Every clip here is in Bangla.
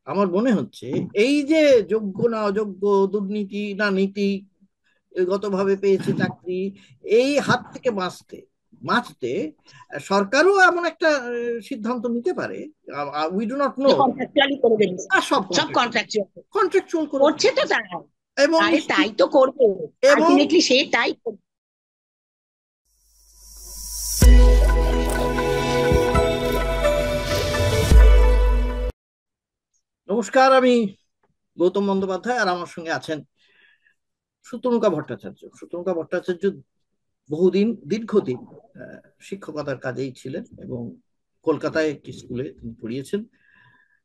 আমার মনে হচ্ছে এই যে যোগ্য না অযোগ্য, দুর্নীতি না নীতি, গতভাবে পেয়েছে চাকরি, এই হাত থেকে বাঁচতে বাঁচতে সরকারও এমন একটা সিদ্ধান্ত নিতে পারে। We do not know. যে কন্ট্রাকচুয়ালি করে দেবে, সব সব কন্ট্রাক্ট কন্ট্রাকচুয়াল কন্ট্রাকচুয়াল করে করছে ফেলবে। তো তারা। এবং আরে তাই তো করবে, এবং আলটিমেটলি সেটাই করবে। নমস্কার, আমি গৌতম বন্দ্যোপাধ্যায়, আর আমার সঙ্গে আছেন সুতনুকা ভট্টাচার্য। সুতনুকা ভট্টাচার্য বহুদিন, দীর্ঘদিন শিক্ষকতার কাজেই ছিলেন এবং কলকাতায় একটি স্কুলে তিনি পড়িয়েছেন।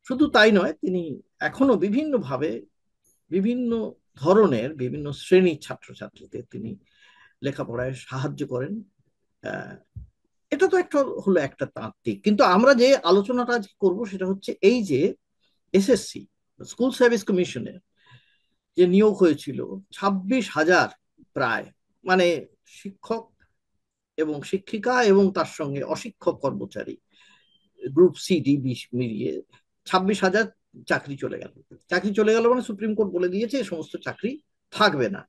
শুধু তাই নয়, তিনি এখনো বিভিন্নভাবে বিভিন্ন ধরনের বিভিন্ন শ্রেণীর ছাত্রছাত্রীদের তিনি লেখাপড়ায় সাহায্য করেন। আহ, এটা তো একটা হলো একটা তাত্ত্বিক, কিন্তু আমরা যে আলোচনাটা আজকে করবো সেটা হচ্ছে এই যে এসএসসি, স্কুল সার্ভিস কমিশনের যে নিয়োগ হয়েছিল 26,000 প্রায়, মানে শিক্ষক এবং শিক্ষিকা এবং তার সঙ্গে অশিক্ষক কর্মচারী, গ্রুপ সি ডি মিলিয়ে 26,000 চাকরি চলে গেল। চাকরি চলে গেল মানে সুপ্রিম কোর্ট বলে দিয়েছে এই সমস্ত চাকরি থাকবে না।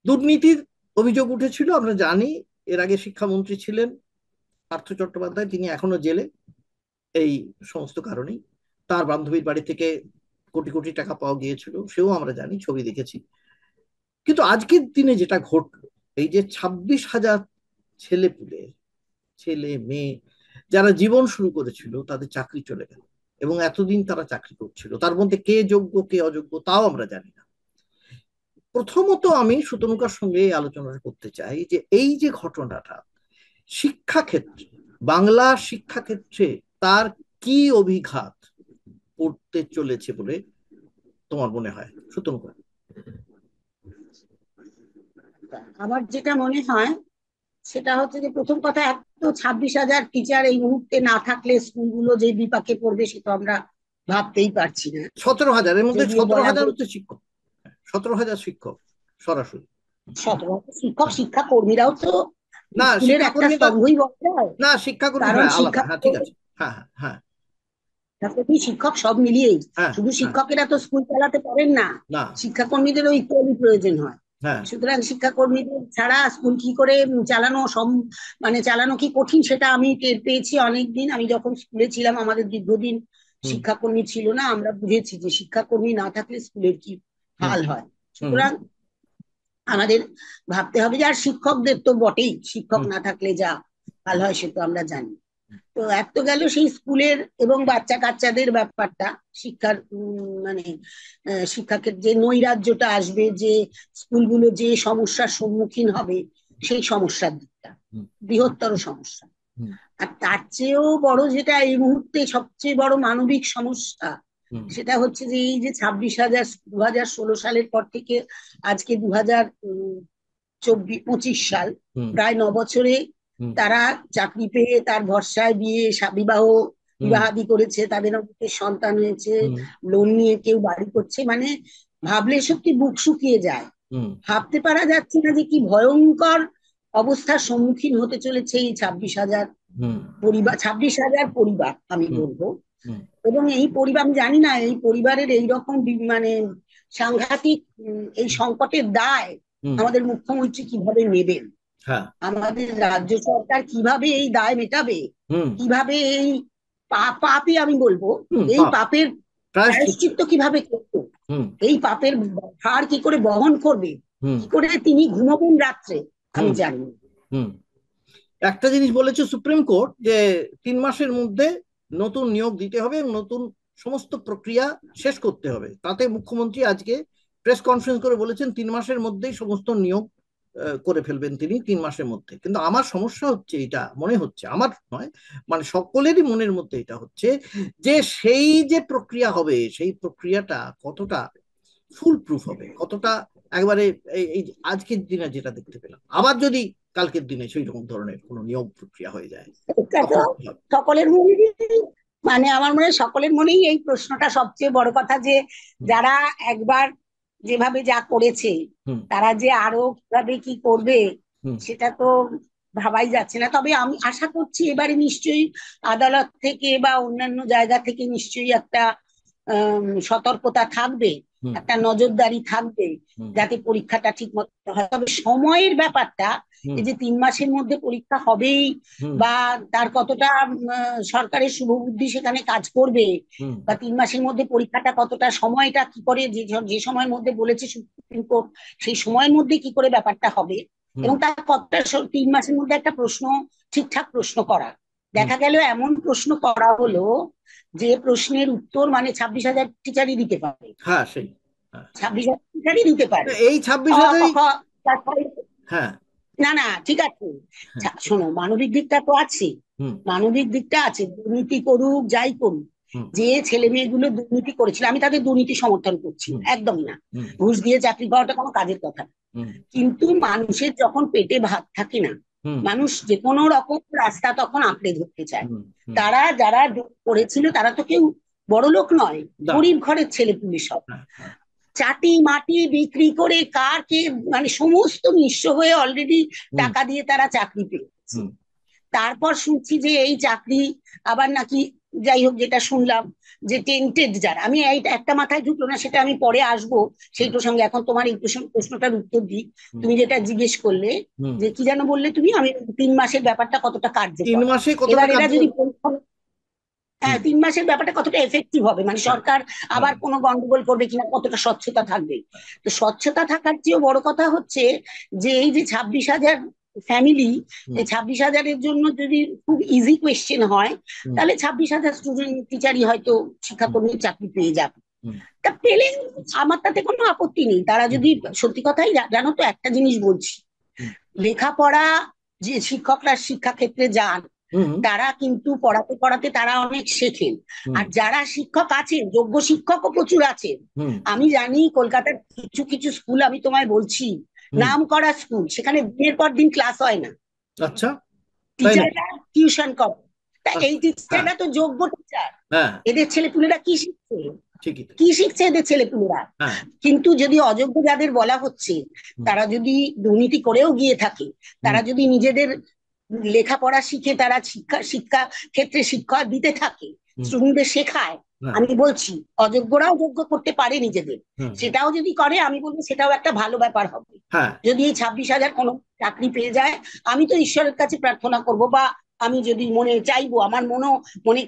দুর্নীতির অভিযোগ উঠেছিল, আমরা জানি। এর আগে শিক্ষামন্ত্রী ছিলেন পার্থ চট্টোপাধ্যায়, তিনি এখনো জেলে এই সমস্ত কারণেই। তার বান্ধবীর বাড়ি থেকে কোটি কোটি টাকা পাওয়া গিয়েছিল, সেও আমরা জানি, ছবি দেখেছি। কিন্তু আজকের দিনে যেটা ঘটলো, এই যে 26,000 ছেলে পুলে, ছেলে মেয়ে যারা জীবন শুরু করেছিল, তাদের চাকরি চলে গেল। এবং এতদিন তারা চাকরি করছিল, তার মধ্যে কে যোগ্য কে অযোগ্য তাও আমরা জানি না। প্রথমত আমি সুতনুকার সঙ্গে এই আলোচনা করতে চাই যে এই যে ঘটনাটা শিক্ষাক্ষেত্রে, বাংলা শিক্ষাক্ষেত্রে তার কি অভিঘাত পড়তে চলেছে বলে তোমার মনে হয় সুতনুকা? আমার যেটা মনে হয় সেটা হচ্ছে যে প্রথম কথা, এত 26,000 টিচার এই মুহূর্তে না থাকলে স্কুলগুলো যে বিপাকে পড়বে সে তো আমরা ভাবতেই পারছি না। 17,000, এর মধ্যে যদিও সতেরো বলা হাজার হয় হচ্ছে শিক্ষক। 17,000 শিক্ষক সরাসরি। 17,000 শিক্ষক, হ্যাঁ। শিক্ষা কর্মীরাও তো না স্কুলের একটা শিক্ষাকর্মীরা, স্তম্ভই বলা যায়। না শিক্ষাকর্মী, কারণ হ্যাঁ আলাদা, শিক্ষা হ্যাঁ ঠিক আছে। হ্যাঁ হ্যাঁ হ্যাঁ শিক্ষাকর্মী শিক্ষক সব মিলিয়েই, হ্যাঁ শুধু হ্যাঁ। শিক্ষকেরা তো স্কুল চালাতে পারেন না, না। শিক্ষাকর্মীদেরও ইকুয়ালি প্রয়োজন হয়। হ্যাঁ। সুতরাং শিক্ষাকর্মীদের ছাড়া স্কুল কি করে চালানো মানে চালানো কি কঠিন সেটা আমি টের পেয়েছি অনেকদিন। আমি যখন স্কুলে ছিলাম, আমাদের দীর্ঘদিন হুম শিক্ষাকর্মী ছিল না, আমরা বুঝেছি যে শিক্ষাকর্মী না থাকলে স্কুলের কি হুম হাল হয়। হুম সুতরাং আমাদের ভাবতে হবে যে, আর শিক্ষকদের তো বটেই, শিক্ষক হুম না থাকলে যা হাল হয় সে তো আমরা জানি। তো এক তো গেল সেই স্কুলের এবং বাচ্চা কাচ্চাদের ব্যাপারটা, শিক্ষার মানে শিক্ষাকে যে নৈরাজ্যটা আসবে, যে স্কুলগুলো যে সমস্যার সম্মুখীন হবে, সেই সমস্যার দিকটা হুম বৃহত্তর সমস্যা। হুম আর তার চেয়েও বড় যেটা এই মুহূর্তে সবচেয়ে বড় মানবিক সমস্যা, হুম সেটা হচ্ছে যে এই যে 26,000, 2016 সালের পর থেকে আজকে 2024-25 সাল, হুম প্রায় 9 বছরে হুম তারা চাকরি পেয়ে তার ভরসায় বিয়ে বিবাহ হুম বিবাহাদি করেছে, তাদের অনেকের সন্তান হয়েছে, হুম লোন নিয়ে কেউ বাড়ি করছে, মানে ভাবলে সত্যি বুক শুকিয়ে যায়। হুম ভাবতে পারা যাচ্ছে না যে কি ভয়ঙ্কর অবস্থার সম্মুখীন হতে চলেছে এই 26,000 হুম পরিবার, 26,000 পরিবার আমি হুম বলবো। হুম এবং এই পরিবার, আমি জানি না এই পরিবারের এইরকম মানে সাংঘাতিক এই সংকটের দায় হুম। আমাদের মুখ্যমন্ত্রী কিভাবে নেবেন, হ্যাঁ। আমাদের রাজ্য সরকার কিভাবে এই দায় মেটাবে, হুম কিভাবে এই পাপই আমি বলবো, হুম। এই পাপ। পাপের প্রায়শ্চিত্ত। প্রায়শ্চিত্ত কিভাবে করবে, হুম এই পাপের ভার কি করে বহন করবে, হুম কি করে তিনি ঘুমাবেন রাত্রে, আমি হুম জানি না। হুম। একটা জিনিস বলেছে সুপ্রিম কোর্ট যে 3 মাসের মধ্যে নতুন নিয়োগ দিতে হবে এবং নতুন সমস্ত প্রক্রিয়া শেষ করতে হবে। তাতে মুখ্যমন্ত্রী আজকে প্রেস কনফারেন্স করে বলেছেন 3 মাসের মধ্যেই সমস্ত নিয়োগ করে ফেলবেন তিনি, 3 মাসের মধ্যে। কিন্তু আমার সমস্যা হচ্ছে, এটা মনে হচ্ছে, আমার নয়, মানে সকলেরই মনের মধ্যে এটা হচ্ছে যে সেই যে প্রক্রিয়া হবে, সেই প্রক্রিয়াটা কতটা ফুল প্রুফ হবে, কতটা একবারে এই আজকের দিনে যেটা দেখতে পেলাম, আবার যদি কালকের দিনে সেই রকম ধরনের কোনো নিয়োগ প্রক্রিয়া হয়ে যায় এটা তো তখন কি হবে? সকলের মনেই, মানে আমার মনে হয় সকলের মনেই এই প্রশ্নটা সবচেয়ে বড় কথা, যে হুম যারা একবার যেভাবে যা করেছে হুম তারা যে আরো কিভাবে কি করবে হুম সেটা তো ভাবাই যাচ্ছে না। তবে আমি আশা করছি এবারে নিশ্চয়ই আদালত থেকে বা অন্যান্য জায়গা থেকে নিশ্চয়ই একটা সতর্কতা থাকবে, হুম একটা নজরদারি থাকবে, হুম যাতে পরীক্ষাটা ঠিক মতো হয়। তবে সময়ের ব্যাপারটা, হুম এই যে 3 মাসের মধ্যে পরীক্ষা হবেই, হুম বা তার কতটা সরকারের শুভবুদ্ধি সেখানে কাজ করবে, হুম বা 3 মাসের মধ্যে পরীক্ষাটা কতটা, সময়টা কি করে, যে যে সময়ের মধ্যে বলেছে সুপ্রিম কোর্ট, সেই সময়ের মধ্যে কি করে ব্যাপারটা হবে, হুম এবং তার কতটা 3 মাসের মধ্যে একটা প্রশ্ন, ঠিকঠাক প্রশ্ন করা। হুম। দেখা গেল এমন প্রশ্ন করা হলো যে প্রশ্নের উত্তর মানে 26,000 টিচারই দিতে পারে, হ্যাঁ সেই। হ্যাঁ। 26,000 টিচারই দিতে পারে। এই অ 26,000। ক খ তারপরে, হ্যাঁ না না ঠিক আছে, হ্যাঁ। শোনো, মানবিক দিকটা তো আছে, হুম মানবিক দিকটা আছে, দুর্নীতি করুক যাই করুক, হুম যে ছেলে মেয়েগুলো দুর্নীতি করেছিল, আমি তাদের দুর্নীতি সমর্থন করছি না, হুম একদমই না। হুম ঘুষ দিয়ে চাকরি পাওয়াটা কোনো কাজের কথা না। হুম কিন্তু মানুষের যখন পেটে ভাত থাকে না, হুম মানুষ যে কোনো রকম রাস্তা তখন আঁকড়ে ধরতে চায়। হুম হুম। তারা যারা করেছিল তারা তো কেউ বড় লোক নয়, না। গরিব ঘরের ছেলে পুলে সব, হ্যাঁ হ্যাঁ। চাটি মাটি বিক্রি করে কার কে, মানে সমস্ত নিঃস্ব হয়ে অলরেডি হুম টাকা দিয়ে তারা চাকরি পেয়েছে। হুম তারপর শুনছি যে এই চাকরি আবার নাকি, যাই হোক, যেটা শুনলাম যে টেন্টেড যারা, আমি একটা মাথায় ঢুকলো না, সেটা আমি পরে আসবো সেই হুম প্রসঙ্গে। এখন তোমার এই প্রশ্নটার উত্তর দিই। হুম তুমি যেটা জিজ্ঞেস করলে, হুম। যে কি যেন বললে তুমি, আমি 3 মাসের ব্যাপারটা কতটা তিন কার্যকর, মাসে কতটা এবার এরা কার্য। যদি পরীক্ষা, হুম। হ্যাঁ 3 মাসের ব্যাপারটা কতটা এফেক্টিভ হবে, মানে হ্যাঁ সরকার হ্যাঁ আবার কোনো গন্ডগোল করবে কিনা, কতটা স্বচ্ছতা থাকবে। তো স্বচ্ছতা থাকার চেয়েও বড় কথা হচ্ছে যে এই যে 26,000 ফ্যামিলি, হুম এই 26,000-এর জন্য যদি খুব ইজি কোয়েশ্চেন হয়, হুম তাহলে 26,000 স্টুডেন্ট টিচারই হয়তো হুম শিক্ষাকর্মীর চাকরি পেয়ে যাবে। হুম তা পেলে আমার তাতে কোনো আপত্তি নেই, তারা হুম যদি, সত্যি কথাই জানো তো, একটা জিনিস বলছি, হুম লেখাপড়া, যে শিক্ষকরা শিক্ষাক্ষেত্রে যান, হুম তারা কিন্তু পড়াতে পড়াতে তারা অনেক শেখেন। হুম আর যারা শিক্ষক আছেন, যোগ্য শিক্ষকও প্রচুর আছেন। হুম আমি জানি কলকাতার কিছু কিছু স্কুল, আমি তোমায় বলছি, হুম। নাম করা স্কুল, সেখানে দিনের পর দিন ক্লাস হয় না, আচ্ছা। তাই নাকি? টিচাররা টিউশন করে। তা এই আচ্ছা। হ্যাঁ টিচাররা তো যোগ্য টিচার, হ্যাঁ। এদের ছেলেপুলেরা কি শিখছে, ঠিকই তো। কি শিখছে এদের ছেলেপুলেরা? হ্যাঁ। কিন্তু যদি অযোগ্য যাদের বলা হচ্ছে, হুম তারা যদি দুর্নীতি করেও গিয়ে থাকে, হুম তারা যদি নিজেদের লেখাপড়া শিখে তারা শিক্ষা শিক্ষা ক্ষেত্রে শিক্ষা দিতে থাকে, হুম। স্টুডেন্টদের শেখায়, হ্যাঁ। আমি বলছি অযোগ্যরাও যোগ্য করতে পারে নিজেদের, হুম হুম। সেটাও যদি করে আমি বলবো সেটাও একটা ভালো ব্যাপার হবে। হ্যাঁ। যদি এই 26,000 কোনো চাকরি পেয়ে যায়, আমি তো ঈশ্বরের কাছে প্রার্থনা করব, বা আমি যদি মনে চাইবো, আমার মনে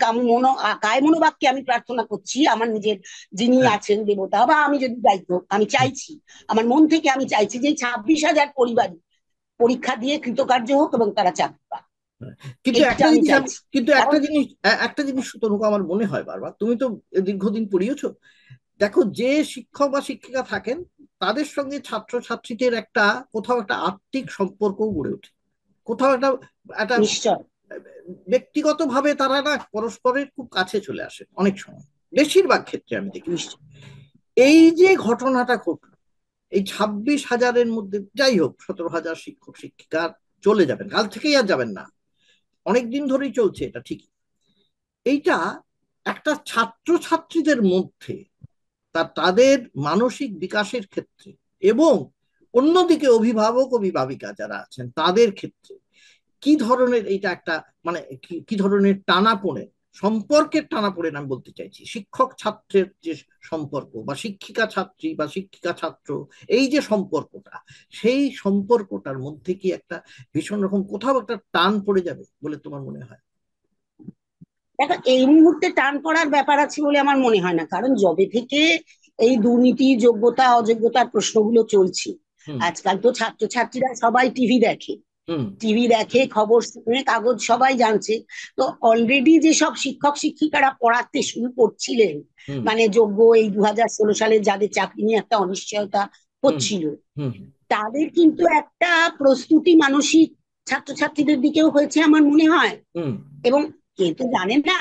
কায় মনোবাক্যে আমি প্রার্থনা করছি, আমার নিজের যিনি হ্যাঁ। আছেন দেবতা, বা আমি যদি দায়িত্ব, আমি হুম। চাইছি, আমার মন থেকে আমি চাইছি যে 26,000 পরিবারই পরীক্ষা দিয়ে কৃতকার্য হোক এবং তারা চাকরি পাক, হ্যাঁ। কিন্তু এইটা একটা আমি জিনিস চাইছি। কিন্তু কারণ একটা জিনিস তনুকা আমার মনে হয় বারবার, তুমি তো দীর্ঘদিন পড়িয়েছো, দেখো যে শিক্ষক বা শিক্ষিকা থাকেন তাদের সঙ্গে ছাত্র ছাত্রীদের একটা কোথাও একটা আত্মিক সম্পর্ক গড়ে ওঠে, কোথাও একটা একটা নিশ্চয়, ব্যক্তিগত ভাবে তারা না পরস্পরের খুব কাছে চলে আসে অনেক সময়, বেশিরভাগ ক্ষেত্রে আমি দেখেছি। নিশ্চয়, এই যে ঘটনাটা ঘটলো, এই 26,000-এর মধ্যে যাই হোক 17,000 শিক্ষক শিক্ষিকা চলে যাবেন, কাল থেকেই আর যাবেন না, অনেকদিন ধরেই চলছে এটা ঠিকই। এইটা একটা ছাত্র ছাত্রীদের মধ্যে তাদের মানসিক বিকাশের ক্ষেত্রে, এবং অন্যদিকে অভিভাবক অভিভাবিকা যারা আছেন তাদের ক্ষেত্রে কি ধরনের এইটা একটা, মানে কি ধরনের টানাপোড়েন, সম্পর্কের টানাপোড়েন আমি বলতে চাইছি, শিক্ষক ছাত্রের যে সম্পর্ক, বা শিক্ষিকা ছাত্রী বা শিক্ষিকা ছাত্র, এই যে সম্পর্কটা, সেই সম্পর্কটার মধ্যে কি একটা ভীষণ রকম কোথাও একটা টান পড়ে যাবে বলে তোমার মনে হয়? দেখো এই মুহূর্তে টান পড়ার ব্যাপার আছে বলে আমার মনে হয় না, কারণ যবে থেকে এই দুর্নীতি, যোগ্যতা অযোগ্যতার প্রশ্নগুলো চলছে, হুম আজকাল তো ছাত্রছাত্রীরা সবাই টিভি দেখে, হুম টিভি দেখে, খবর শুনে, কাগজ সবাই জানছে। তো অলরেডি যেসব শিক্ষক শিক্ষিকারা পড়াতে শুরু করছিলেন, হুম মানে যোগ্য, এই 2016 সালে যাদের চাকরি নিয়ে একটা অনিশ্চয়তা হুম হচ্ছিল, হুম তাদের কিন্তু একটা প্রস্তুতি মানসিক ছাত্রছাত্রীদের দিকেও হয়েছে আমার মনে হয়। হুম এবং কেউ তো জানে না,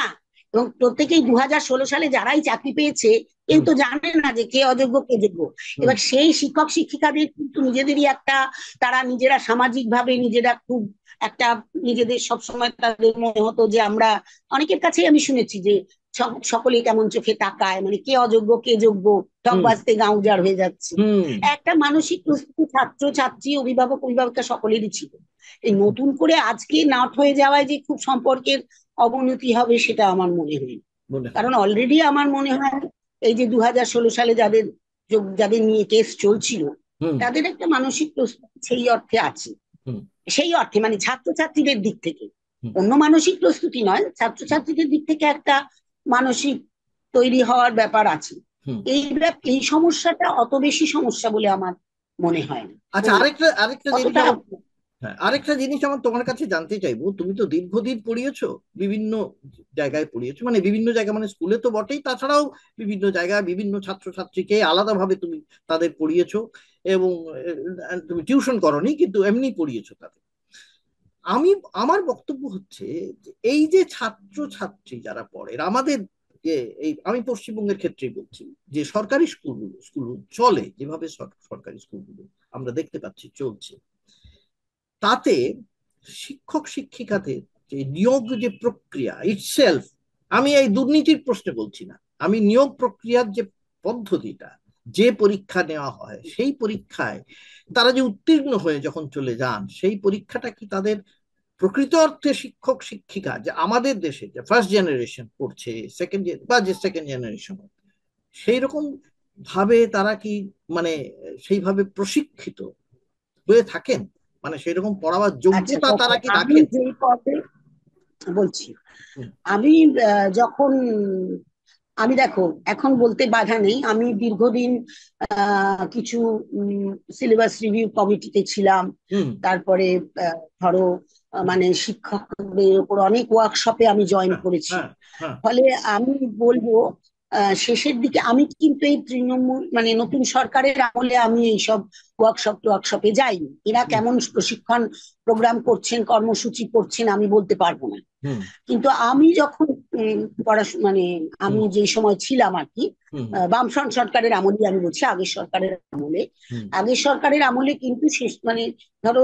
এবং প্রত্যেকেই 2016 সালে যারাই চাকরি পেয়েছে, কেউ হুম তো জানে না যে কে অযোগ্য কে যোগ্য। হুম এবার সেই শিক্ষক শিক্ষিকাদের কিন্তু নিজেদেরই একটা, তারা নিজেরা সামাজিক ভাবে নিজেরা খুব একটা, নিজেদের সবসময় তাদের মনে হতো যে আমরা, অনেকের কাছেই আমি শুনেছি যে সকলে কেমন চোখে তাকায়, মানে কে অযোগ্য কে যোগ্য, ঠক হুম বাজতে গাঁ উজাড় হয়ে যাচ্ছে। হুম। একটা মানসিক প্রস্তুতি ছাত্র ছাত্রী অভিভাবক অভিভাবিকা সকলেরই ছিল। এই নতুন করে আজকে নাট হয়ে যাওয়ায় যে খুব সম্পর্কের অবনতি হবে সেটা আমার মনে হয় না। মনে হয় কারণ না। অলরেডি আমার মনে হয় এই যে 2016 সালে যাদের যাদের নিয়ে কেস চলছিল, হুম। তাদের একটা মানসিক প্রস্তুতি সেই অর্থে আছে। হুম। সেই অর্থে মানে ছাত্রছাত্রীদের দিক থেকে, হুম। অন্য মানসিক প্রস্তুতি নয়, হুম। ছাত্রছাত্রীদের দিক থেকে একটা মানসিক তৈরি হওয়ার ব্যাপার আছে। হুম। এই সমস্যাটা অত বেশি সমস্যা বলে আমার মনে হয় না। আচ্ছা, তো আরেকটা আরেকটা জিনিস অতটা। আমার, হ্যাঁ, আরেকটা জিনিস আমার তোমার কাছে জানতে চাইবো। তুমি তো দীর্ঘদিন পড়িয়েছো, বিভিন্ন জায়গায় পড়িয়েছো, মানে বিভিন্ন জায়গায়, মানে স্কুলে তো বটেই, তাছাড়াও বিভিন্ন জায়গায় বিভিন্ন ছাত্রছাত্রীকে আলাদাভাবে তুমি তাদের পড়িয়েছো, এবং তুমি টিউশন করোনি, কিন্তু এমনি পড়িয়েছো তাদের। আমি, আমার বক্তব্য হচ্ছে যে এই যে ছাত্র ছাত্রী যারা পড়ে আমাদের, যে এই আমি পশ্চিমবঙ্গের ক্ষেত্রেই বলছি, যে সরকারি স্কুল চলে যেভাবে, সরকারি স্কুলগুলো আমরা দেখতে পাচ্ছি চলছে, তাতে শিক্ষক শিক্ষিকাদের যে নিয়োগ যে প্রক্রিয়া ইটসেলফ, আমি এই দুর্নীতির প্রশ্নে বলছি না, আমি নিয়োগ প্রক্রিয়ার যে পদ্ধতিটা, যে পরীক্ষা নেওয়া হয়, সেই পরীক্ষায় তারা যে উত্তীর্ণ হয়ে যখন চলে যান, সেই পরীক্ষাটা কি তাদের প্রকৃত অর্থে শিক্ষক শিক্ষিকা, যে আমাদের দেশে যে ফার্স্ট জেনারেশন পড়ছে, সেকেন্ড বা যে সেকেন্ড জেনারেশন, সেই রকম ভাবে তারা কি, মানে সেইভাবে প্রশিক্ষিত হয়ে থাকেন, মানে সেই রকম পড়াবার আচ্ছা, যোগ্যতা দেখো তারা কি আমি রাখেন? যে পদে বলছি, হুম। আমি যখন আমি দেখো এখন বলতে বাধা নেই, আমি দীর্ঘদিন কিছু সিলেবাস রিভিউ কমিটিতে ছিলাম। হুম। তারপরে ধরো হুম। মানে শিক্ষকদের উপর অনেক ওয়ার্কশপে আমি জয়েন হ্যাঁ। করেছি। হ্যাঁ। হ্যাঁ। ফলে আমি বলবো শেষের দিকে আমি কিন্তু এই তৃণমূল মানে নতুন সরকারের আমলে আমি এইসব ওয়ার্কশপে যাইনি। এরা হুম। কেমন প্রশিক্ষণ প্রোগ্রাম করছেন, কর্মসূচি করছেন আমি বলতে পারবো না। হুম। কিন্তু আমি যখন পড়াশোনা মানে হুম। আমি যে সময় ছিলাম আর কি, হুম। বামফ্রন্ট সরকারের আমলে আমি বলছি, আগের সরকারের আমলে, হুম। আগের সরকারের আমলে কিন্তু শেষ মানে ধরো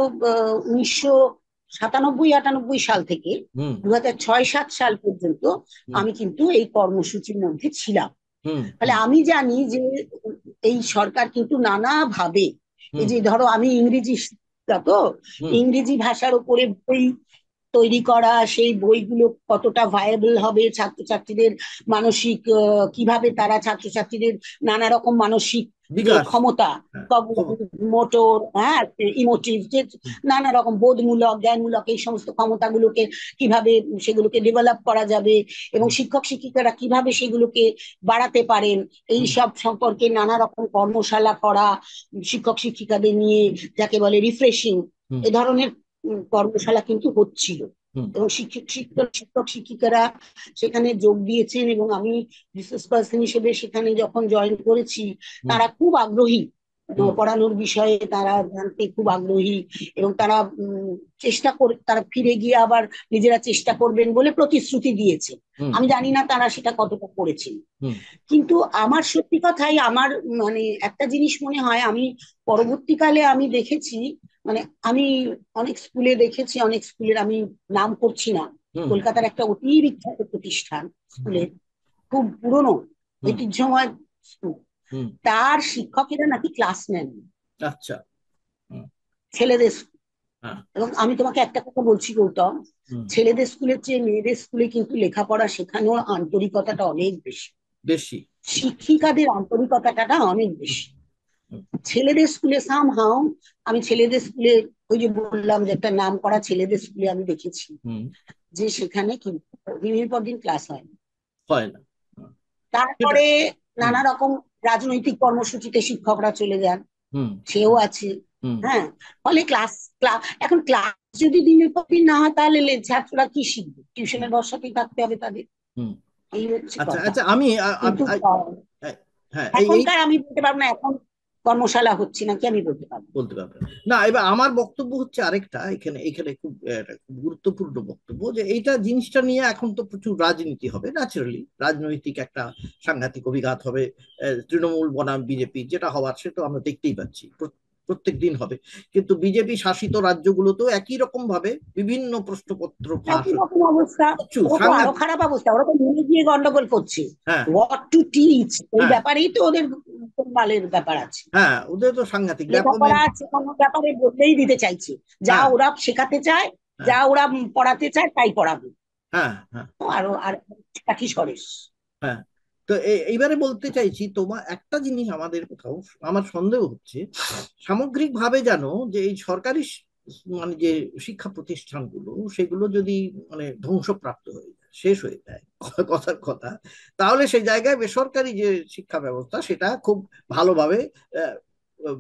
1997-98 সাল থেকে হুম। 2006-07 সাল পর্যন্ত হুম। আমি কিন্তু এই কর্মসূচির মধ্যে ছিলাম। হুম। ফলে আমি জানি যে এই সরকার কিন্তু নানাভাবে, এই হুম। যে ধরো আমি ইংরেজি শিক্ষিকা, তো হুম। ইংরেজি ভাষার উপরে বই তৈরি করা, সেই বইগুলো কতটা ভায়াবল হবে, ছাত্রছাত্রীদের মানসিক কিভাবে তারা ছাত্রছাত্রীদের নানা রকম মানসিক যে বিকাশ। ক্ষমতা, হ্যাঁ। খবর। মোটর, হ্যাঁ, ইমোটিভ, যে হুম। নানা রকম বোধমূলক জ্ঞানমূলক এই সমস্ত ক্ষমতাগুলোকে কিভাবে সেগুলোকে ডেভেলপ করা যাবে, এবং হুম। শিক্ষক শিক্ষিকারা কিভাবে সেগুলোকে বাড়াতে পারেন, এই হুম। সব সম্পর্কে নানা রকম কর্মশালা করা, শিক্ষক শিক্ষিকাদের নিয়ে যাকে বলে রিফ্রেশিং, হুম। এ ধরনের কর্মশালা কিন্তু হচ্ছিল। হুম। এবং শিক্ষক শিক্ষিকারা সেখানে যোগ দিয়েছেন, এবং আমি রিসোর্স পার্সন হিসেবে সেখানে যখন জয়েন করেছি, হুম। তারা খুব আগ্রহী, হুম। পড়ানোর বিষয়ে তারা জানতে খুব আগ্রহী, এবং তারা চেষ্টা করে, তারা ফিরে গিয়ে আবার নিজেরা চেষ্টা করবেন বলে প্রতিশ্রুতি দিয়েছে। হুম। আমি জানি না তারা সেটা কতটা করেছেন। হুম। কিন্তু আমার সত্যি কথাই আমার মানে একটা জিনিস মনে হয়, আমি পরবর্তীকালে আমি দেখেছি, মানে আমি অনেক স্কুলে দেখেছি, অনেক স্কুলের আমি নাম করছি না, হুম। কলকাতার একটা অতি বিখ্যাত প্রতিষ্ঠান স্কুলের, খুব পুরনো হুম। ঐতিহ্যময় স্কুল, হুম। তার শিক্ষকেরা নাকি ক্লাস নেন আচ্ছা। হুম। ছেলেদের স্কুল। হ্যাঁ। এবং আমি তোমাকে একটা কথা বলছি গৌতম, হুম। ছেলেদের স্কুলের চেয়ে মেয়েদের স্কুলে কিন্তু লেখাপড়া শেখানোর আন্তরিকতাটা অনেক বেশি, বেশি। শিক্ষিকাদের আন্তরিকতাটা অনেক বেশি। হুম। ছেলেদের স্কুলে সামহাও, আমি ছেলেদের স্কুলে ওই যে বললাম যে একটা নাম করা ছেলেদের স্কুলে আমি দেখেছি হুম। যে সেখানে কিন্তু দিনের পর দিন ক্লাস হয় না। হয় না। হুম। সেটা। তারপরে হুম। নানা রকম রাজনৈতিক কর্মসূচিতে শিক্ষকরা চলে যান, হুম। সেও আছে। হুম। হ্যাঁ, ফলে এখন ক্লাস যদি দিনের পর দিন না হয়, তাহলে ছাত্ররা কি শিখবে? হুম। টিউশনের ভরসাতেই থাকতে হবে তাদের। হুম। এই হচ্ছে আচ্ছা, কথা। আচ্ছা, আমি কিন্তু হ্যাঁ, হ্যাঁ, এই এই এখনকার আমি বলতে পারবো না এখন কর্মশালা হচ্ছে নাকি, আমি বলতে পারবো না। বলতে পারবেন না। এবার আমার বক্তব্য হচ্ছে আরেকটা, এখানে এখানে খুব একটা খুব গুরুত্বপূর্ণ বক্তব্য, যে এইটা জিনিসটা নিয়ে এখন তো প্রচুর রাজনীতি হবে, ন্যাচারালি রাজনৈতিক একটা সাংঘাতিক অভিঘাত হবে, তৃণমূল বনাম বিজেপি, যেটা হওয়ার সে তো আমরা দেখতেই পাচ্ছি, প্রত্যেক দিন হবে। কিন্তু বিজেপি শাসিত রাজ্যগুলোতেও একই রকম ভাবে বিভিন্ন প্রশ্নপত্র ফাঁস একই হচ্ছে, রকম অবস্থা। প্রচুর ওরা তো আরো সাংঘাতিক। খারাপ অবস্থা, ওরা তো মিলে গিয়ে গন্ডগোল করছে। হ্যাঁ। হোয়াট টু টিচ, এই হ্যাঁ। ব্যাপারেই তো ওদের মালের ব্যাপার আছে। হ্যাঁ, ওদের তো সাংঘাতিক লেখাপড়া ডকুমেন্ট। আছে কোনো ব্যাপারে বদলেই দিতে চাইছে, যা হ্যাঁ। ওরা শেখাতে চায়, হ্যাঁ। যা ওরা পড়াতে চায় তাই পড়াবে। হ্যাঁ। হ্যাঁ। তো আরো আর কাঠি সরেস। হ্যাঁ। তো এইবারে বলতে চাইছি, তোমার একটা জিনিস আমাদের কোথাও আমার সন্দেহ হচ্ছে, সামগ্রিকভাবে জানো যে এই সরকারি মানে যে শিক্ষা প্রতিষ্ঠানগুলো, সেগুলো যদি মানে ধ্বংসপ্রাপ্ত হয়ে যায়, শেষ হয়ে যায়, কথার কথা, তাহলে সেই জায়গায় বেসরকারি যে শিক্ষা ব্যবস্থা সেটা খুব ভালোভাবে আহ,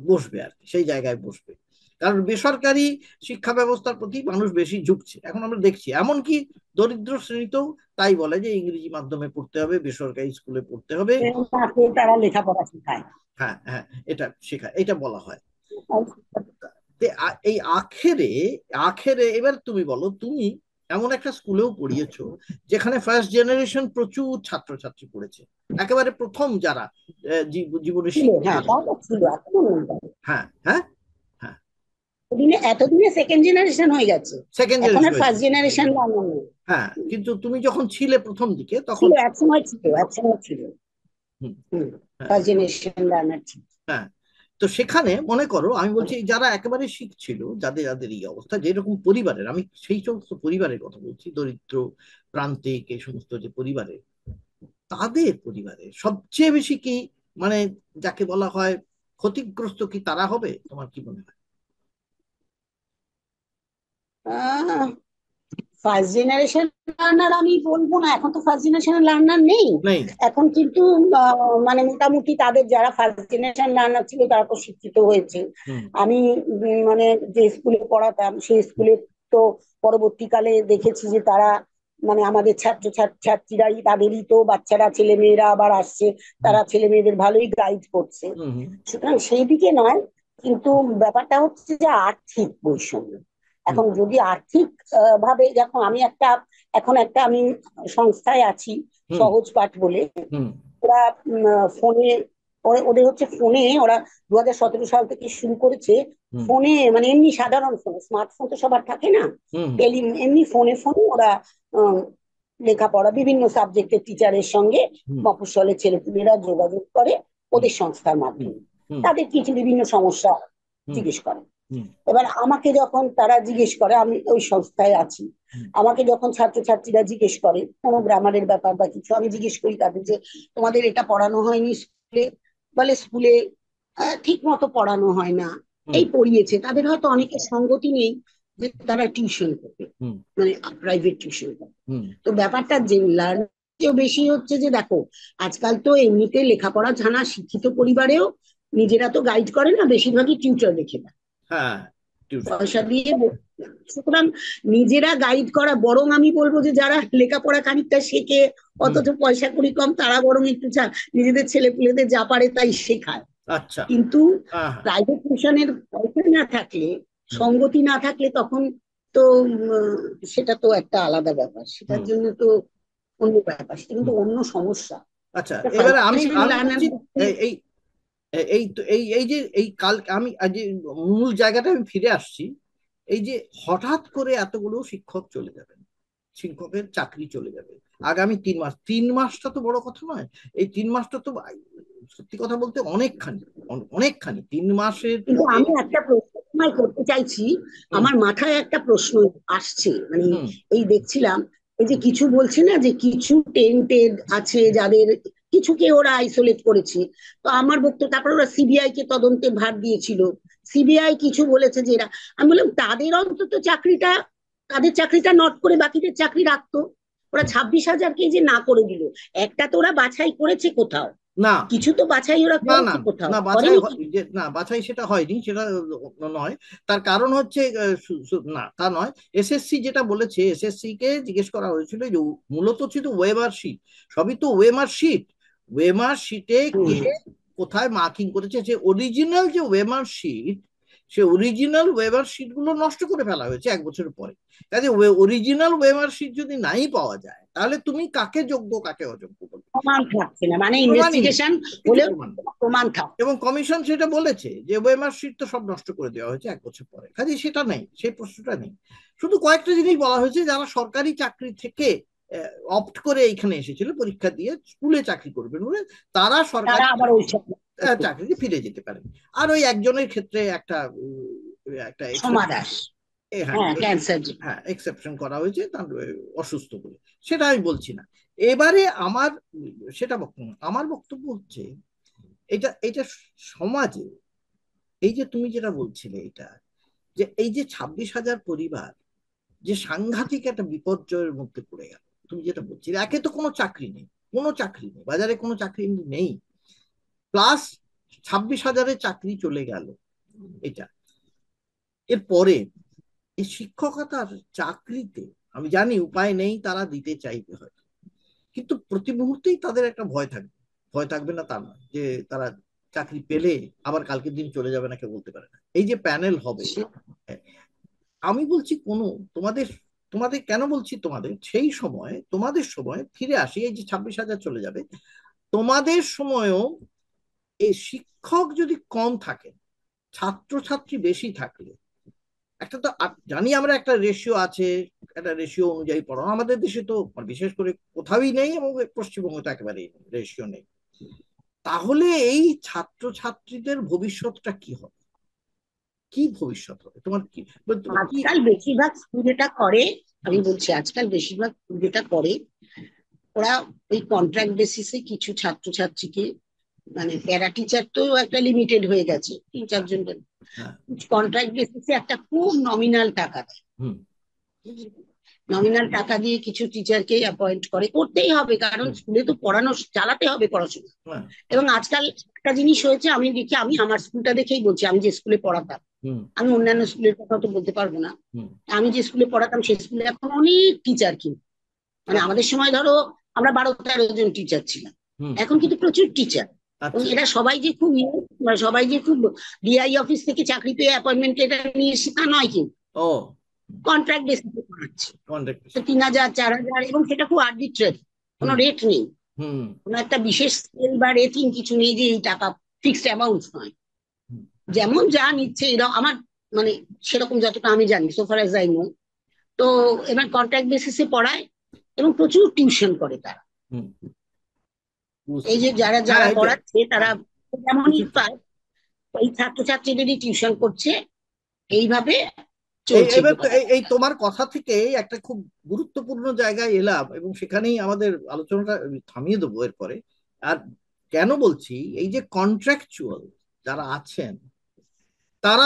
বসবে আর কি, সেই জায়গায় বসবে। কারণ বেসরকারি শিক্ষা ব্যবস্থার প্রতি মানুষ বেশি ঝুঁকছে এখন, আমরা দেখছি এমনকি দরিদ্র শ্রেণীতেও তাই বলে যে ইংরেজি মাধ্যমে পড়তে হবে, বেসরকারি স্কুলে পড়তে হবে। তাকে তারা লেখাপড়া শেখায়। হ্যাঁ, হ্যাঁ, এটা শেখায়, এটা বলা হয়। এই আখেরে, আখেরে এবার তুমি বলো, তুমি এমন একটা স্কুলেও পড়িয়েছো যেখানে ফার্স্ট জেনারেশন প্রচুর ছাত্রছাত্রী পড়েছে, একেবারে প্রথম যারা জীবনে ছিল, শিক্ষা। হ্যাঁ তা তো ছিল, এখনো নেই। হ্যাঁ, হ্যাঁ, হ্যাঁ, এতদিনে সেকেন্ড জেনারেশন হয়ে গেছে, সেকেন্ড এখন আর জেনারেশন হয়েছে। ফার্স্ট জেনারেশন লার্নার নেই। হ্যাঁ, কিন্তু তুমি যখন ছিলে প্রথম দিকে তখন। ছিল, একসময় ছিল, একসময় ছিল। হুম, হুম, হ্যাঁ, ফার্স্ট জেনারেশন লার্নার ছিল। হ্যাঁ। তো সেখানে মনে করো, আমি বলছি যারা একেবারে শিখছিল, যাদের যাদের এই অবস্থা, যেরকম পরিবারের, আমি সেই সমস্ত পরিবারের কথা বলছি, দরিদ্র প্রান্তিক এই সমস্ত যে পরিবারের, তাদের পরিবারে সবচেয়ে বেশি কি মানে যাকে বলা হয় ক্ষতিগ্রস্ত, কি তারা হবে? তোমার কি মনে হয়? ফার্স্ট জেনারেশন লার্নার আমি বলবো না, এখন তো ফার্স্ট জেনারেশন লার্নার নেই। নেই। এখন কিন্তু মানে মোটামুটি তাদের যারা ফার্স্ট জেনারেশন লার্নার ছিল তারা তো শিক্ষিত হয়েছে। হুম, আমি মানে যে স্কুলে পড়াতাম সেই স্কুলে তো পরবর্তীকালে দেখেছি যে তারা মানে আমাদের ছাত্রীরাই, তাদেরই তো বাচ্চারা ছেলে মেয়েরা আবার আসছে, হুম, তারা ছেলে মেয়েদের ভালোই গাইড করছে। হুম, হুম, সুতরাং সেই দিকে নয়, কিন্তু ব্যাপারটা হচ্ছে যে আর্থিক বৈষম্য। হুম, এখন যদি আর্থিক ভাবে, দেখো আমি একটা, এখন একটা আমি সংস্থায় আছি, হুম, সহজ পাঠ বলে। হুম, ওরা ফোনে, ওদের হচ্ছে ফোনে, ওরা 2017 সাল থেকে শুরু করেছে। হুম, ফোনে মানে এমনি সাধারণ ফোনে, স্মার্টফোন তো সবার থাকে না, হুম, এমনি ফোনে ফোনে ওরা আহ, লেখাপড়া বিভিন্ন সাবজেক্টের টিচারের সঙ্গে হুম, মফস্বলের ছেলেপুলেরা যোগাযোগ করে হুম, ওদের সংস্থার হুম, মাধ্যমে, হুম, তাদের কিছু বিভিন্ন সমস্যা হুম, জিজ্ঞেস করে। হুম, এবার আমাকে যখন তারা জিজ্ঞেস করে, আমি ওই সংস্থায় আছি, হুম, আমাকে যখন ছাত্রছাত্রীরা জিজ্ঞেস করে কোনো গ্রামারের ব্যাপার বা কিছু, আমি জিজ্ঞেস করি তাদের যে তোমাদের এটা পড়ানো হয়নি স্কুলে? বলে স্কুলে ঠিক মতো পড়ানো হয় না, হুম, এই পড়িয়েছে। তাদের হয়তো অনেকের সঙ্গতি নেই যে তারা টিউশন করবে, হুম, মানে প্রাইভেট টিউশন করবে। হুম, তো ব্যাপারটা যে লার্নিং বেশি হচ্ছে যে দেখো, আজকাল তো এমনিতে লেখাপড়া জানা শিক্ষিত পরিবারেও নিজেরা তো গাইড করে না, বেশিরভাগই টিউটর রেখে দেয় হ্যাঁ, টিউশন। পয়সা দিয়ে। সুতরাং নিজেরা গাইড করা, বরং আমি বলবো যে যারা লেখাপড়া খানিকটা শেখে হুম, অথচ পয়সা করি কম, তারা বরং একটু নিজেদের ছেলে পুলেদের যা পারে তাই শেখায়। আচ্ছা। কিন্তু হ্যাঁ, হ্যাঁ, প্রাইভেট টিউশনের পয়সা না থাকলে, হুম, সঙ্গতি না থাকলে, তখন তো সেটা তো একটা আলাদা ব্যাপার, সেটার হুম, জন্য তো অন্য ব্যাপার, সেটা কিন্তু হুম। অন্য সমস্যা। আচ্ছা, ফার্স্ট এবারে আমি জেনারেশন আমি লার্নার বলছি, এই এই তো এই যে এই কাল আমি আজ যে মূল জায়গাটা আমি ফিরে আসছি, এই যে হঠাৎ করে এতগুলো শিক্ষক চলে যাবেন, শিক্ষকের চাকরি চলে যাবে আগামী 3 মাস, 3 মাসটা তো বড় কথা নয়। এই 3 মাসটা তো সত্যি কথা বলতে অনেকখানি, অনেকখানি 3 মাসের কিন্তু পরে। আমি একটা প্রশ্ন তোমায় করতে চাইছি, হুম, আমার মাথায় একটা প্রশ্ন আসছে, মানে হুম, এই দেখছিলাম, এই যে কিছু বলছে না যে কিছু টেন্টেড আছে যাদের, কিছুকে ওরা আইসোলেট করেছে। তো আমার বক্তব্য, তারপর ওরা সিবিআই কে তদন্তে ভার দিয়েছিল, সিবিআই কিছু বলেছে যে এরা, আমি বললাম তাদের অন্তত চাকরিটা, তাদের চাকরিটা নট করে বাকিদের চাকরি রাখতো। ওরা হুম। 26,000কে যে না করে দিল, একটা তো ওরা বাছাই করেছে কোথাও, না, কিছু তো বাছাই ওরা না, না, করেছে কোথাও, না, বাছাই করেনি কি? যে না, বাছাই সেটা হয়নি, সেটা নয়। তার কারণ হচ্ছে না তা নয়। এসএসসি যেটা বলেছে, এসএসসি কে জিজ্ঞেস করা হয়েছিল যে মূলত ছিল ওয়েমার শিট, সবই তো ওয়েমার শিট, ওয়েমার শিটে কে কোথায় মার্কিং করেছে, যে অরিজিনাল যে ওয়েমার শিট, সে অরিজিনাল ওয়েমার শিট গুলো নষ্ট করে ফেলা হয়েছে 1 বছর পরে। কাজে অরিজিনাল ওয়েমার শিট যদি নাই পাওয়া যায়, তাহলে তুমি কাকে যোগ্য কাকে অযোগ্য বলবে? প্রমাণ থাকছে না, মানে প্রমাণই নেই, ইনভেস্টিগেশন কিছু হলেও প্রমাণ নেই। প্রমাণ থাকছে। এবং কমিশন সেটা বলেছে যে ওয়েমার শিট তো সব নষ্ট করে দেওয়া হয়েছে 1 বছর পরে, কাজে সেটা নেই, সেই প্রশ্নটা নেই। শুধু কয়েকটা জিনিস বলা হয়েছে, যারা সরকারি চাকরি থেকে অপ্ট করে এইখানে এসেছিল পরীক্ষা দিয়ে স্কুলে চাকরি করবেন বলে, তারা তারা সরকারি আবার ওইসব চাকরিতে ফিরে যেতে পারেন। আর ওই একজনের ক্ষেত্রে একটা একটা সমাজ দাস, হ্যাঁ, হ্যাঁ ক্যান্সার। হ্যাঁ, এক্সেপশন করা হয়েছে তার অসুস্থ বলে, সেটা আমি বলছি না। এবারে আমার সেটা বক্তব্য, আমার বক্তব্য হচ্ছে এটা এটা সমাজে এই যে তুমি যেটা বলছিলে এটা, যে এই যে 26,000 পরিবার যে সাংঘাতিক একটা বিপর্যয়ের মধ্যে পড়ে গেল, তুমি যেটা বলছিলে, একে তো কোনো চাকরি নেই, কোনো চাকরি নেই, বাজারে কোনো চাকরি নেই, প্লাস 26,000-এর চাকরি চলে গেল। এটা এরপরে এই শিক্ষকতার চাকরিতে আমি জানি উপায় নেই, তারা দিতে চাইবে হয়তো, কিন্তু প্রতি মুহূর্তেই তাদের একটা ভয় থাকবে। ভয় থাকবে না তা নয়, যে তারা চাকরি পেলে আবার কালকের দিন চলে যাবে না, কেউ বলতে পারে না। এই যে প্যানেল হবে, আমি বলছি কোনো তোমাদের, তোমাদের কেন বলছি, তোমাদের সেই সময়, তোমাদের সময় ফিরে আসি, এই যে 26,000 চলে যাবে, তোমাদের সময়ও এই শিক্ষক যদি কম থাকে, ছাত্রছাত্রী বেশি থাকলে, একটা তো জানি আমরা একটা রেশিও আছে, একটা রেশিও অনুযায়ী পড়ানো, আমাদের দেশে তো বিশেষ করে কোথাওই নেই, এবং পশ্চিমবঙ্গে তো একেবারেই রেশিও নেই। তাহলে এই ছাত্রছাত্রীদের ভবিষ্যৎটা কি হবে, কি ভবিষ্যৎ হবে তোমার কি কি? আজকাল বেশিরভাগ স্কুল যেটা করে, আমি বলছি আজকাল বেশিরভাগ স্কুল যেটা করে, ওরা ওই কন্ট্রাক্ট বেসিসে কিছু ছাত্রছাত্রীকে, মানে প্যারা টিচার তো একটা লিমিটেড হয়ে গেছে, তিন হ্যাঁ, চারজন, হ্যাঁ, কন্ট্রাক্ট বেসিসে একটা খুব নমিনাল টাকা দেয়। হুম, নমিনাল টাকা দিয়ে কিছু টিচারকে অ্যাপয়েন্ট করে, করতেই হবে, কারণ হুম, স্কুলে তো পড়ানো, চালাতে হবে পড়াশোনা। হ্যাঁ, এবং আজকাল একটা জিনিস হয়েছে, আমি দেখি, আমি আমার স্কুলটা দেখেই বলছি, আমি যে স্কুলে পড়াতাম, হুম, আমি অন্যান্য স্কুলের কথা তো বলতে পারবো না, হুম, আমি যে স্কুলে পড়াতাম সেই স্কুলে এখন অনেক টিচার, কিন্তু মানে আচ্ছা, আমাদের সময় ধরো আমরা 12-13 জন টিচার ছিলাম, হুম, এখন কিন্তু প্রচুর টিচার। এবং আচ্ছা, এরা সবাই যে খুব সবাই যে খুব ডিআই অফিস থেকে চাকরি পেয়ে অ্যাপয়েন্টমেন্ট এটা নিয়ে এসে তা নয়, কিন্তু ও, কন্ট্রাক্ট বেসিসে করাচ্ছে। কন্ট্রাক্ট, তো 3,000 4,000, এবং সেটা খুব আর্বিট্রারি, কোনো হুম, রেট নেই, হুম, কোনো একটা বিশেষ স্কেল বা রেটিং কিছু নেই যে এই টাকা ফিক্সড অ্যামাউন্ট নয়, হুম, যেমন যা নিচ্ছে এরকম আমার, মানে সেরকম যতটা আমি জানি, সোফার এজ আই নো। তো এবার কন্ট্রাক্ট বেসিসে পড়ায় এবং প্রচুর টিউশন করে তারা। হুম, বুঝতে এই যে পেরেছি। যারা হ্যাঁ, যারা এই যে, পড়াচ্ছে তারা হ্যাঁ, যেমনই প্রচুর, পায়, এই ছাত্রছাত্রীদেরই টিউশন করছে, এইভাবে এই চলছে এবার গোটা তো এই ব্যাপারটা। তোমার কথা থেকে একটা খুব গুরুত্বপূর্ণ জায়গায় এলাম, এবং সেখানেই আমাদের আলোচনাটা থামিয়ে দেবো এরপরে। আর কেন বলছি, এই যে কন্ট্রাকচুয়াল যারা আছেন, তারা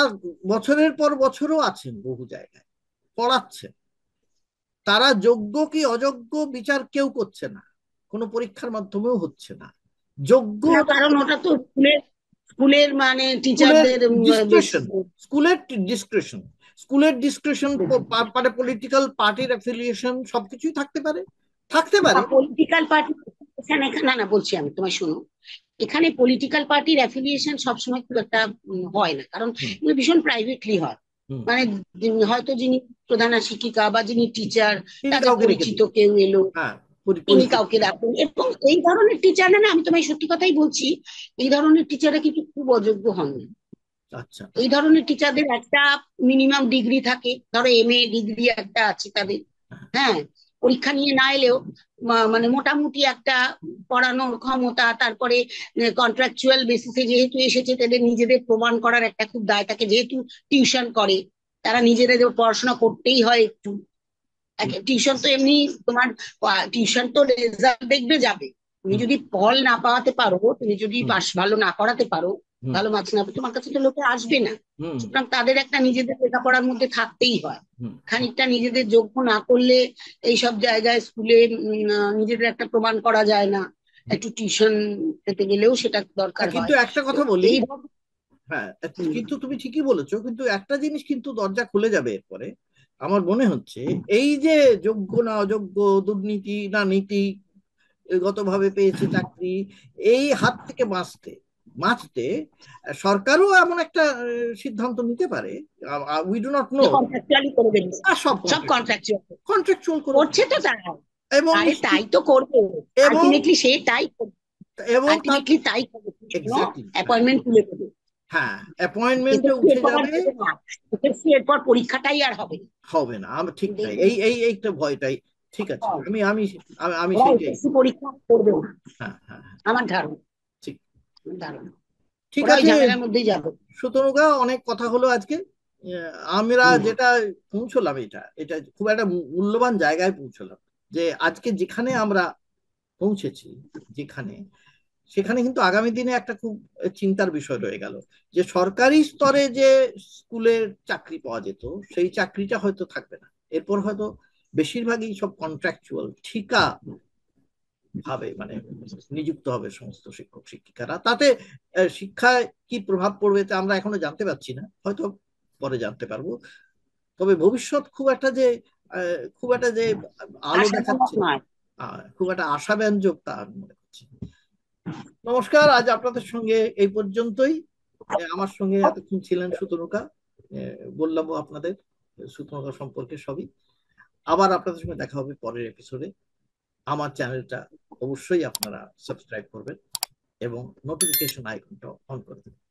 বছরের পর বছরও আছেন বহু জায়গায়, পড়াচ্ছেন, তারা যোগ্য কি অযোগ্য বিচার কেউ করছে না, কোনো পরীক্ষার মাধ্যমেও হচ্ছে না, যোগ্য না, কারণ ওটা তো স্কুলের স্কুলের মানে স্কুলের টিচারদের বেশ। ডিসক্রিশন, স্কুলের ডিসক্রিশন, স্কুলের ডিসক্রিশন, মানে পলিটিক্যাল পার্টির অ্যাফিলিয়েশন সবকিছুই থাকতে পারে, থাকতে পারে। পলিটিক্যাল পার্টি এখানে, না না বলছি আমি তোমায়, শোনো, এখানে পলিটিক্যাল পার্টির অ্যাফিলিয়েশন সবসময় খুব একটা হয় না, কারণ হুম, এগুলো ভীষণ প্রাইভেটলি হয়। হুম, মানে হয়তো যিনি প্রধান শিক্ষিকা বা যিনি টিচার, তিনি তাদের কাউকে রেখে পরিচিত দিন, কেউ এলো, হ্যাঁ, তিনি পরিচিত, কাউকে রাখুন, এবং এই ধরনের টিচার, না আমি তোমায় সত্যি কথাই বলছি, এই ধরনের টিচাররা কিন্তু খুব অযোগ্য হন না। আচ্ছা, এই ধরনের টিচারদের একটা মিনিমাম ডিগ্রি থাকে, ধরো এমএ ডিগ্রি একটা আছে তাদের, হ্যাঁ, পরীক্ষা নিয়ে না এলেও মানে মোটামুটি একটা পড়ানোর ক্ষমতা, তারপরে কন্ট্রাকচুয়াল বেসিসে যেহেতু এসেছে, তাদের নিজেদের প্রমাণ করার একটা খুব দায় থাকে, যেহেতু টিউশন করে, তারা নিজেদের পড়াশোনা করতেই হয় একটু। টিউশন তো এমনি তোমার, টিউশন তো রেজাল্ট দেখবে যাবে, তুমি হুম, যদি ফল না পাওয়াতে পারো, তুমি যদি হুম, পাস ভালো না করাতে পারো, হুম, ভালো মার্কস না পাও, তোমার কাছে তো লোকে আসবে না। হুম, সুতরাং তাদের একটা নিজেদের লেখাপড়ার মধ্যে থাকতেই হয়, হুম, খানিকটা নিজেদের যোগ্য না করলে এইসব জায়গায় স্কুলে নিজেদের একটা প্রমাণ করা যায় না, হুম। একটু টিউশন পেতে গেলেও সেটা দরকার কিন্তু হয়। একটা তো কথা বলি, এই হ্যাঁ, হুম, কিন্তু তুমি ঠিকই বলেছো, কিন্তু একটা জিনিস কিন্তু দরজা খুলে যাবে এরপরে, আমার মনে হচ্ছে, এই যে যোগ্য না অযোগ্য, দুর্নীতি না নীতি, গতভাবে পেয়েছে চাকরি, এই হাত থেকে বাঁচতে বাঁচতে সরকারও এমন একটা সিদ্ধান্ত নিতে পারে, we do not know, contractually করে দেবে, সব সব কন্ট্রাক্ট, কন্ট্রাকচুয়াল কন্ট্রাকচুয়াল করে করছে দেবে, তো তারা। এবং আরে তাই তো করবে, এবং আলটিমেটলি সে তাই করবে, এবং তার আলটিমেটলি তাই করবে, কোনো এক্স্যাক্টলি, হ্যাঁ, অ্যাপয়েন্টমেন্ট তুলে দেবে। হ্যাঁ, অ্যাপয়েন্টমেন্টে এসএসসি উঠে এরপর আর যাবে, দেবে না, এসএসসি এরপর পরীক্ষাটাই আর হবে না। হবে না, আমি ঠিক তাই, দেখবে এইটা ভয়টাই, ঠিক আছে, আমি আমি আমি আমি ওরা সেইটাই, এসএসসি পরীক্ষা করবে না, হ্যাঁ, হ্যাঁ, হ্যাঁ, আমার ধারণা, ঠিক, আমার ধারণা ঠিক ওরা ওই আছে, ঝামেলার মধ্যেই যাবে। সুতনুকা, অনেক কথা হলো আজকে। আমরা হুম, যেটা পৌঁছলাম, এটা এটা খুব একটা মূল্যবান জায়গায় পৌঁছলাম, যে আজকে যেখানে আমরা পৌঁছেছি যেখানে, সেখানে কিন্তু আগামী দিনে একটা খুব চিন্তার বিষয় রয়ে গেল, যে সরকারি স্তরে যে স্কুলের চাকরি পাওয়া যেত সেই চাকরিটা হয়তো থাকবে না। এরপর হয়তো বেশিরভাগই সব কন্ট্রাকচুয়াল, ঠিকা ভাবে মানে নিযুক্ত হবে সমস্ত শিক্ষক শিক্ষিকারা। তাতে শিক্ষায় কি প্রভাব পড়বে তা আমরা এখনো জানতে পারছি না, হয়তো পরে জানতে পারবো। তবে ভবিষ্যৎ খুব একটা যে আলো আশাজনক দেখাচ্ছে, নয়। খুব একটা আশাব্যঞ্জক তা আমি মনে করছি। নমস্কার, আজ আপনাদের সঙ্গে এই পর্যন্তই। আমার সঙ্গে এতক্ষণ ছিলেন সুতনুকা। বললাম আপনাদের সুতনুকা সম্পর্কে সবই। আবার আপনাদের সঙ্গে দেখা হবে পরের এপিসোডে। আমার চ্যানেলটা অবশ্যই আপনারা সাবস্ক্রাইব করবেন এবং নোটিফিকেশন আইকনটা অন করে দেবেন।